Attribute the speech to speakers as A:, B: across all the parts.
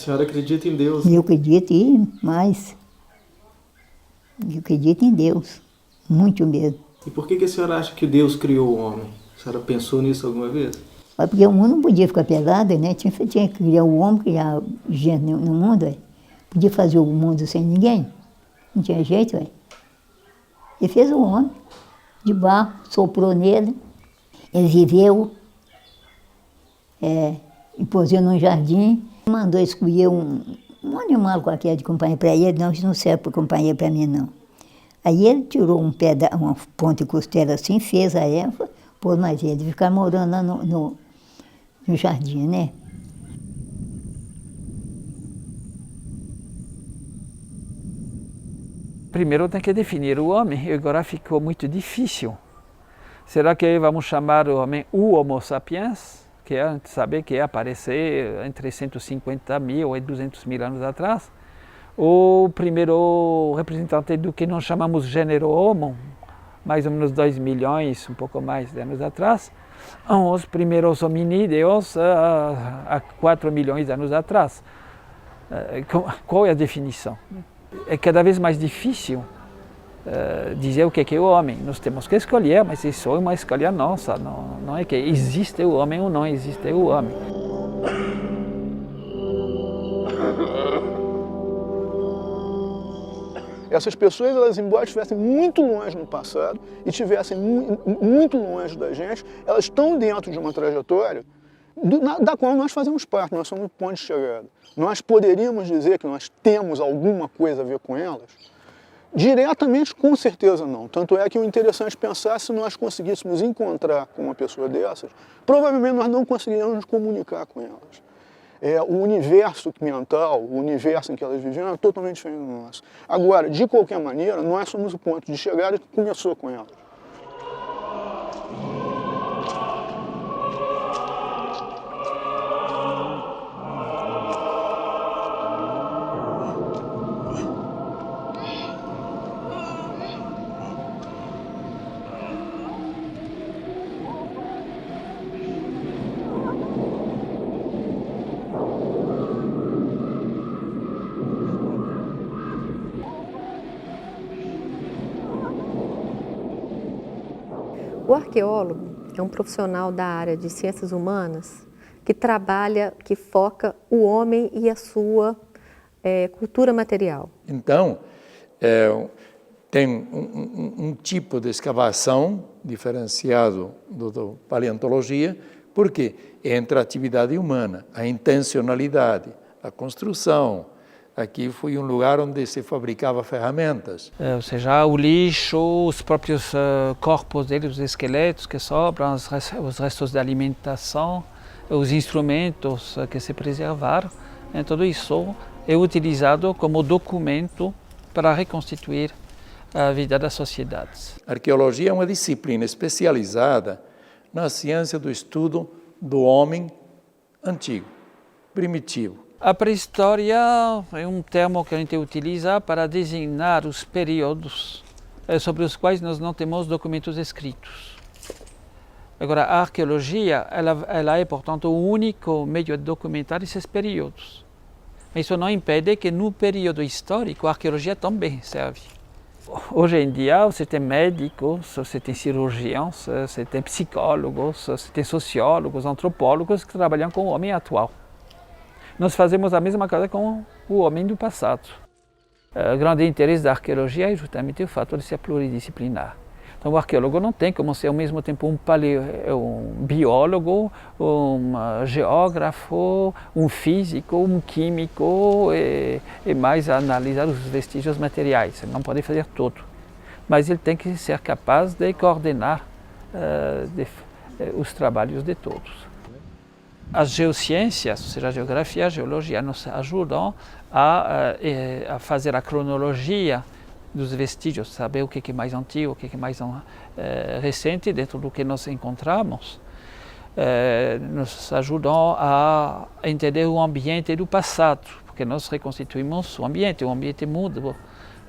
A: senhora acredita em Deus?
B: Eu acredito e mais. Eu acredito em Deus, muito mesmo.
A: E por que a senhora acha que Deus criou o homem? A senhora pensou nisso alguma vez?
B: Mas porque o mundo não podia ficar pelado, né? Tinha que criar o homem, criar gente no mundo, ué. Podia fazer o mundo sem ninguém. Não tinha jeito, ué. Ele fez o homem de barro, soprou nele, ele viveu, e pôs ele num jardim, mandou escolher um animal qualquer de companhia para ele, não, isso não serve para companhia para mim, não. Aí ele tirou uma ponta de costela assim, fez a erva, pôs mais ele, ficar morando lá no jardim, né?
C: Primeiro tem que definir o homem, e agora ficou muito difícil. Será que vamos chamar o homem o Homo sapiens, que é saber que apareceu entre 150 mil e 200 mil anos atrás? Ou o primeiro representante do que nós chamamos gênero Homo, mais ou menos 2 milhões, um pouco mais de anos atrás, os primeiros hominídeos há 4 milhões de anos atrás. Qual é a definição? É cada vez mais difícil dizer o que é o homem. Nós temos que escolher, mas isso é uma escolha nossa, não é que existe o homem ou não existe o homem.
D: Essas pessoas, elas, embora estivessem muito longe no passado e estivessem muito longe da gente, elas estão dentro de uma trajetória da qual nós fazemos parte, nós somos o ponto de chegada. Nós poderíamos dizer que nós temos alguma coisa a ver com elas? Diretamente, com certeza não. Tanto é que o interessante pensar, se nós conseguíssemos encontrar com uma pessoa dessas, provavelmente nós não conseguiríamos nos comunicar com elas. O universo mental, o universo em que elas viviam é totalmente diferente do nosso. Agora, de qualquer maneira, nós somos o ponto de chegada que começou com elas.
E: O arqueólogo é um profissional da área de ciências humanas que trabalha, que foca o homem e a sua cultura material.
F: Então, tem um tipo de escavação diferenciado da paleontologia, porque entra a atividade humana, a intencionalidade, a construção. Aqui foi um lugar onde se fabricava ferramentas.
C: Ou seja, o lixo, os próprios corpos deles, os esqueletos que sobram, os restos de alimentação, os instrumentos que se preservaram, tudo isso é utilizado como documento para reconstituir a vida das sociedades.
F: A arqueologia é uma disciplina especializada na ciência do estudo do homem antigo, primitivo.
C: A pré-história é um termo que a gente utiliza para designar os períodos sobre os quais nós não temos documentos escritos. Agora, a arqueologia, ela é, portanto, o único meio de documentar esses períodos. Mas isso não impede que no período histórico a arqueologia também serve. Hoje em dia você tem médicos, você tem cirurgiões, você tem psicólogos, você tem sociólogos, antropólogos que trabalham com o homem atual. Nós fazemos a mesma coisa com o homem do passado. O grande interesse da arqueologia é justamente o fato de ser pluridisciplinar. Então o arqueólogo não tem como ser ao mesmo tempo um biólogo, um geógrafo, um físico, um químico e mais analisar os vestígios materiais. Ele não pode fazer tudo. Mas ele tem que ser capaz de coordenar os trabalhos de todos. As geociências, ou seja, a geografia e a geologia, nos ajudam a fazer a cronologia dos vestígios, saber o que é mais antigo, o que é mais recente dentro do que nós encontramos. Nos ajudam a entender o ambiente do passado, porque nós reconstituímos o ambiente muda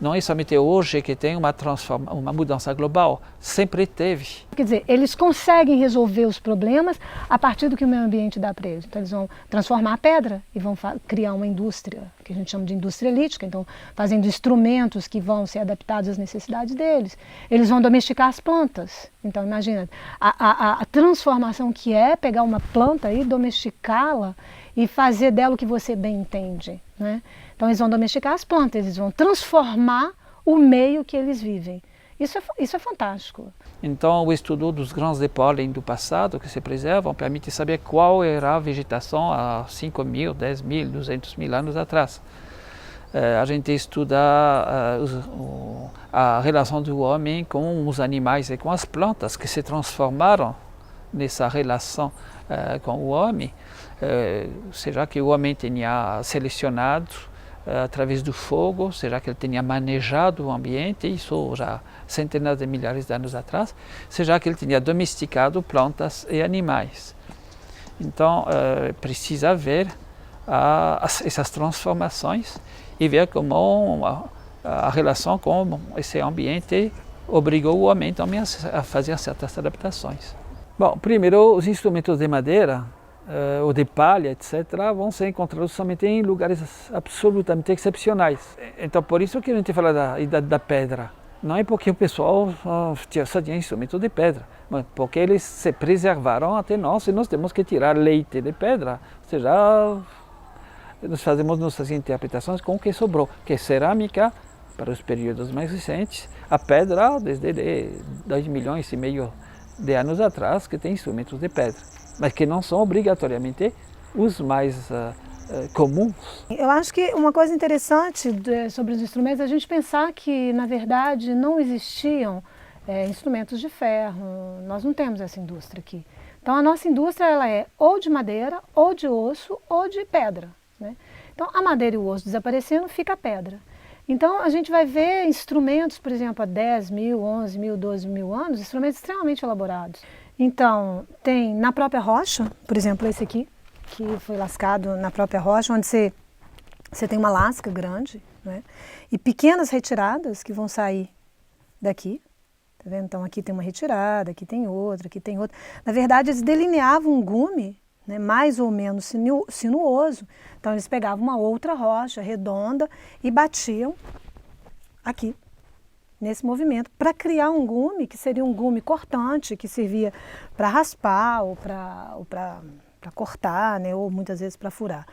C: Não é somente hoje que tem uma mudança global, sempre teve.
G: Quer dizer, eles conseguem resolver os problemas a partir do que o meio ambiente dá para eles. Então eles vão transformar a pedra e vão criar uma indústria, que a gente chama de indústria lítica, então fazendo instrumentos que vão ser adaptados às necessidades deles. Eles vão domesticar as plantas. Então imagina, a transformação que é pegar uma planta e domesticá-la e fazer dela o que você bem entende, né? Então eles vão domesticar as plantas, eles vão transformar o meio que eles vivem. Isso é fantástico.
C: Então o estudo dos grãos de pólen do passado que se preservam permite saber qual era a vegetação há 5.000, 10.000, 200.000 anos atrás. A gente estuda a relação do homem com os animais e com as plantas que se transformaram nessa relação com o homem. Será que o homem tenha selecionado através do fogo, será que ele tenha manejado o ambiente, isso já centenas de milhares de anos atrás, será que ele tenha domesticado plantas e animais. Então, precisa ver essas transformações e ver como a relação com esse ambiente obrigou o homem também a fazer certas adaptações. Bom, primeiro, os instrumentos de madeira, ou de palha, etc., vão ser encontrados somente em lugares absolutamente excepcionais. Então, por isso que a gente fala da idade da pedra. Não é porque o pessoal só tinha instrumentos de pedra, mas porque eles se preservaram até nós e nós temos que tirar leite de pedra. Ou seja, nós fazemos nossas interpretações com o que sobrou, que é cerâmica para os períodos mais recentes, a pedra desde 2,5 milhões de anos atrás, que tem instrumentos de pedra, mas que não são obrigatoriamente os mais comuns.
G: Eu acho que uma coisa interessante sobre os instrumentos é a gente pensar que, na verdade, não existiam instrumentos de ferro. Nós não temos essa indústria aqui. Então, a nossa indústria ela é ou de madeira, ou de osso, ou de pedra, né? Então, a madeira e o osso desaparecendo, fica a pedra. Então, a gente vai ver instrumentos, por exemplo, há 10 mil, 11 mil, 12 mil anos, instrumentos extremamente elaborados. Então, tem na própria rocha, por exemplo, esse aqui, que foi lascado na própria rocha, onde você tem uma lasca grande, né? E pequenas retiradas que vão sair daqui. Tá vendo? Então, aqui tem uma retirada, aqui tem outra, aqui tem outra. Na verdade, eles delineavam um gume, né, mais ou menos sinuoso. Então, eles pegavam uma outra rocha redonda e batiam aqui, nesse movimento, para criar um gume, que seria um gume cortante, que servia para raspar ou para cortar, né, ou muitas vezes para furar.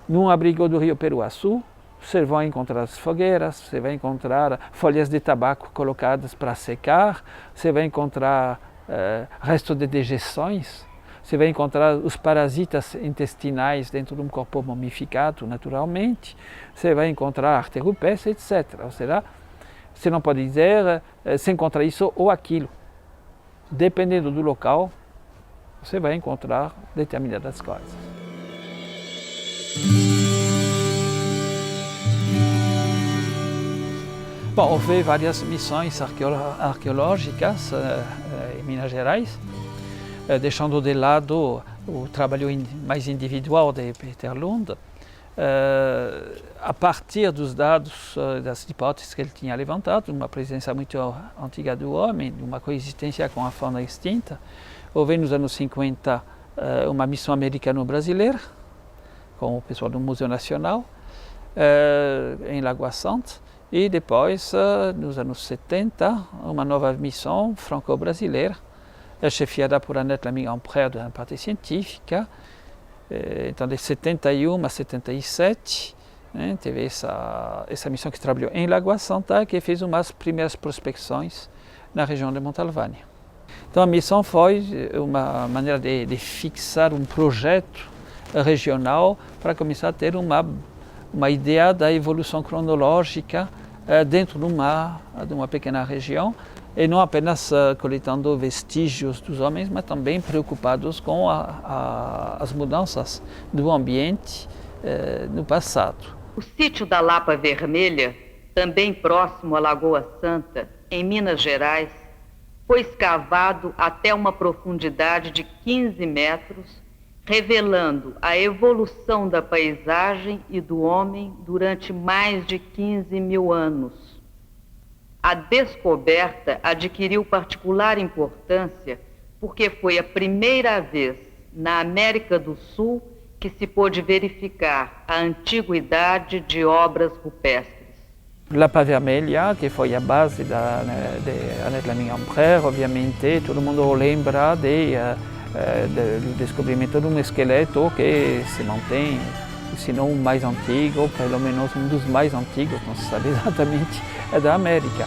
C: Num abrigo do Rio Peruaçu, você vai encontrar as fogueiras, você vai encontrar folhas de tabaco colocadas para secar, você vai encontrar restos de dejeções, você vai encontrar os parasitas intestinais dentro de um corpo mumificado naturalmente, você vai encontrar arte rupestre, etc. Ou seja, você não pode dizer se encontra isso ou aquilo. Dependendo do local, você vai encontrar determinadas coisas. Bom, houve várias missões arqueológicas em Minas Gerais, deixando de lado o trabalho mais individual de Peter Lund. A partir dos dados, das hipóteses que ele tinha levantado, uma presença muito antiga do homem, uma coexistência com a fauna extinta, houve nos anos 50 uma missão americano-brasileira, com o pessoal do Museu Nacional, em Lagoa Santa, e depois, nos anos 70, uma nova missão franco-brasileira, chefiada por Annette Laming-Amprère na parte científica. Então, de 71 a 77, né, teve essa missão que trabalhou em Lagoa Santa, que fez umas primeiras prospecções na região de Montalvânia. Então, a missão foi uma maneira de fixar um projeto regional para começar a ter uma ideia da evolução cronológica dentro de uma pequena região, e não apenas coletando vestígios dos homens, mas também preocupados com as mudanças do ambiente no passado.
H: O sítio da Lapa Vermelha, também próximo à Lagoa Santa, em Minas Gerais, foi escavado até uma profundidade de 15 metros revelando a evolução da paisagem e do homem durante mais de 15 mil anos. A descoberta adquiriu particular importância porque foi a primeira vez na América do Sul que se pôde verificar a antiguidade de obras rupestres.
C: Lapa Vermelha, que foi a base de Annette Flaming-Amprère, obviamente, todo mundo lembra do descobrimento de um esqueleto que se mantém, se não o mais antigo, pelo menos um dos mais antigos, não se sabe exatamente, é da América.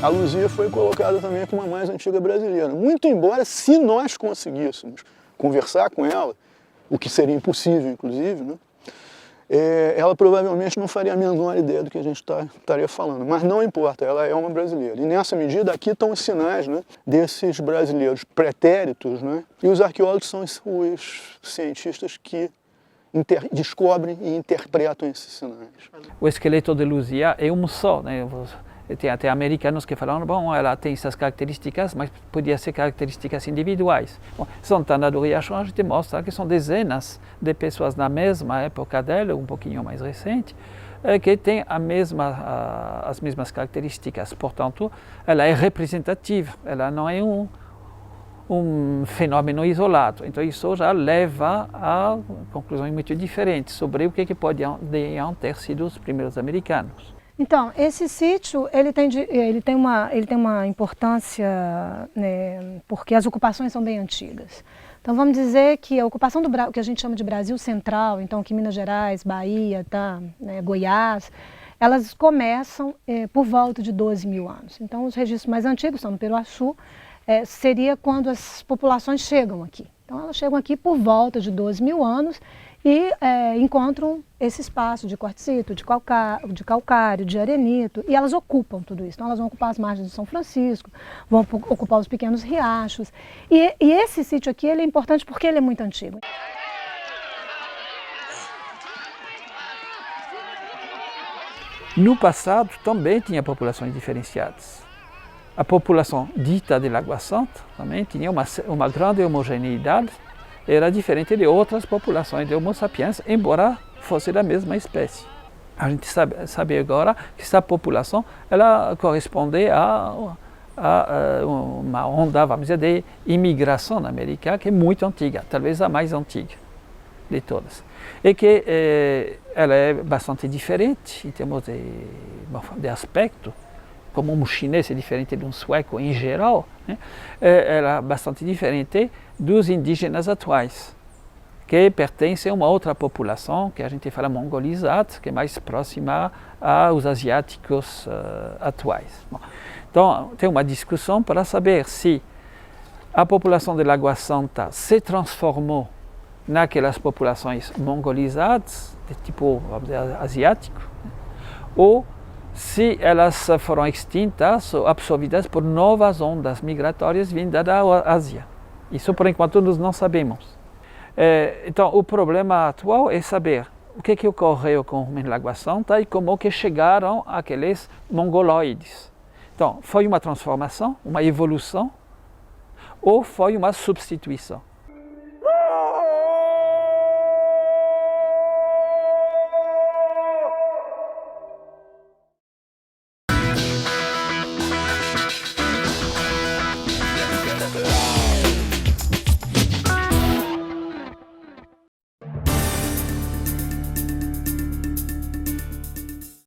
D: A Luzia foi colocada também como a mais antiga brasileira. Muito embora, se nós conseguíssemos conversar com ela, o que seria impossível, inclusive, né, ela provavelmente não faria a menor ideia do que a gente estaria falando. Mas não importa, ela é uma brasileira. E nessa medida, aqui estão os sinais, né, desses brasileiros pretéritos, né, e os arqueólogos são os cientistas que descobrem e interpretam esses sinais.
C: O esqueleto de Luzia é um só, né? Tem até americanos que falam, bom, ela tem essas características, mas podia ser características individuais. Bom, Santana do Riachão, a gente mostra que são dezenas de pessoas na mesma época dela, um pouquinho mais recente, que têm as mesmas características. Portanto, ela é representativa, ela não é um fenômeno isolado. Então isso já leva a conclusões muito diferentes sobre o que poderiam ter sido os primeiros americanos.
G: Então, esse sítio ele tem uma importância, né, porque as ocupações são bem antigas. Então vamos dizer que a ocupação do que a gente chama de Brasil Central, então que Minas Gerais, Bahia, né, Goiás, elas começam por volta de 12 mil anos. Então os registros mais antigos são no Peruaçu, seria quando as populações chegam aqui. Então elas chegam aqui por volta de 12 mil anos e encontram esse espaço de quartzito, de calcário, de arenito, e elas ocupam tudo isso. Então elas vão ocupar as margens do São Francisco, vão ocupar os pequenos riachos. E esse sítio aqui ele é importante porque ele é muito antigo.
C: No passado também tinha populações diferenciadas. A população dita de Lagoa Santa também tinha uma grande homogeneidade, era diferente de outras populações de Homo sapiens, embora fosse da mesma espécie. A gente sabe agora que essa população ela corresponde a uma onda, vamos dizer, de imigração na América que é muito antiga, talvez a mais antiga de todas. E que ela é bastante diferente em termos de aspecto, como um chinês é diferente de um sueco em geral, né? Ela é bastante diferente dos indígenas atuais, que pertencem a uma outra população, que a gente fala mongolizada, que é mais próxima aos asiáticos atuais. Bom, então, tem uma discussão para saber se a população de Lagoa Santa se transformou naquelas populações mongolizadas, de tipo, vamos dizer, asiático, ou se elas foram extintas ou absorvidas por novas ondas migratórias vindas da Ásia. Isso, por enquanto, nós não sabemos. Então, o problema atual é saber o que ocorreu com o homem de Lagoa Santa e como que chegaram aqueles mongoloides. Então, foi uma transformação, uma evolução, ou foi uma substituição?